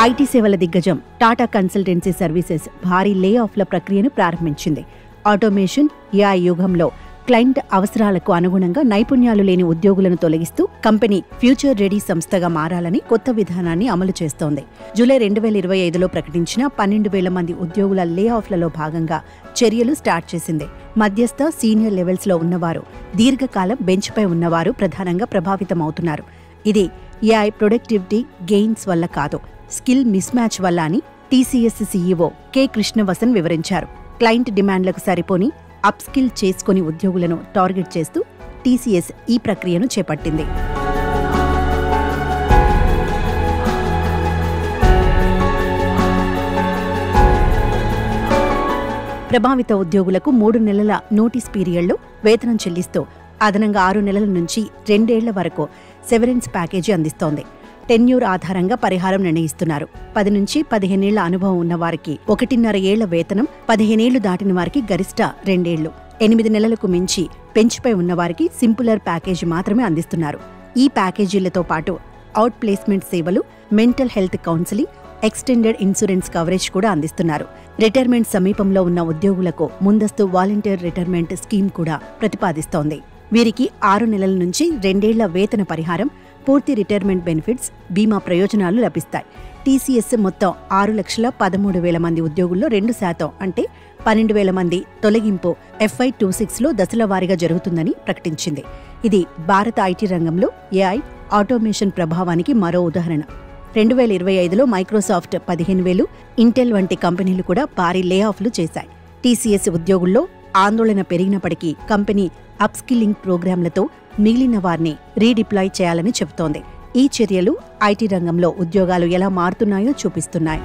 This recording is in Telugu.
ఐటీ సేవల దిగ్గజం టాటా కన్సల్టెన్సీ సర్వీసెస్ భారీ లే ఆఫ్ల ప్రక్రియను ప్రారంభించింది. ఆటోమేషన్, ఏఐ యుగంలో క్లయింట్ అవసరాలకు అనుగుణంగా నైపుణ్యాలు లేని ఉద్యోగులను తొలగిస్తూ కంపెనీ ఫ్యూచర్ రెడీ సంస్థగా మారాలని కొత్త విధానాన్ని అమలు చేస్తోంది. జూలై 2025లో ప్రకటించిన 12,000 మంది ఉద్యోగుల లే ఆఫ్లలో భాగంగా చర్యలు స్టార్ట్ చేసింది. మధ్యస్థ, సీనియర్ లెవెల్స్లో ఉన్నవారు, దీర్ఘకాలం బెంచ్పై ఉన్నవారు ప్రధానంగా ప్రభావితమవుతున్నారు. ఇది ఏఐ ప్రొడక్టివిటీ గెయిన్స్ వల్ల కాదు, స్కిల్ మిస్ మ్యాచ్ వల్ల అని టీసీఎస్ సీఈఓ కె కృష్ణవసన్ వివరించారు. క్లయింట్ డిమాండ్లకు సరిపోని అప్స్కిల్ చేసుకుని ఉద్యోగులను టార్గెట్ చేస్తూ టీసీఎస్ ఈ ప్రక్రియను చేపట్టింది. ప్రభావిత ఉద్యోగులకు 3 నెలల నోటీస్ పీరియడ్లో వేతనం చెల్లిస్తూ అదనంగా 6 నెలల నుంచి 2 ఏళ్ల వరకు సెవరెన్స్ ప్యాకేజీ అందిస్తోంది. టెన్యూర్ ఆధారంగా పరిహారం నిర్ణయిస్తున్నారు. 10 నుంచి 15 ఏళ్ల అనుభవం ఉన్న వారికి 1.5 ఏళ్ల వేతనం, 15 ఏళ్లు దాటిన వారికి గరిష్ట 2 ఏళ్లు, 8 నెలలకు మించి పెంచుపై ఉన్నవారికి సింపులర్ ప్యాకేజీ మాత్రమే అందిస్తున్నారు. ఈ ప్యాకేజీలతో పాటు అవుట్ ప్లేస్మెంట్ సేవలు, mental health counselling, extended insurance coverage కూడా అందిస్తున్నారు. రిటైర్మెంట్ సమీపంలో ఉన్న ఉద్యోగులకు ముందస్తు వాలంటీర్ రిటైర్మెంట్ స్కీమ్ కూడా ప్రతిపాదిస్తోంది. వీరికి 6 నెలల నుంచి 2 ఏళ్ల వేతన పరిహారం, పూర్తి రిటైర్మెంట్ బెనిఫిట్స్, బీమా ప్రయోజనాలు లభిస్తాయి. టీసీఎస్ మొత్తం 6,13,000 మంది ఉద్యోగుల్లో 2% అంటే 12,000 మంది తొలగింపు FY26లో దశల వారీగా జరుగుతుందని ప్రకటించింది. ఇది భారత ఐటీ రంగంలో ఏఐ, ఆటోమేషన్ ప్రభావానికి మరో ఉదాహరణ. 2025లో మైక్రోసాఫ్ట్ 15,000, ఇంటెల్ వంటి కంపెనీలు కూడా భారీ లే ఆఫ్లు చేశాయి. టీసీఎస్ ఉద్యోగుల్లో ఆందోళన పెరిగినప్పటికీ కంపెనీ అప్స్కిల్లింగ్ ప్రోగ్రాంలతో మిగిలిన వారిని రీడిప్లాయ్ చేయాలని చెబుతోంది. ఈ చర్యలు ఐటీ రంగంలో ఉద్యోగాలు ఎలా మారుతున్నాయో చూపిస్తున్నాయి.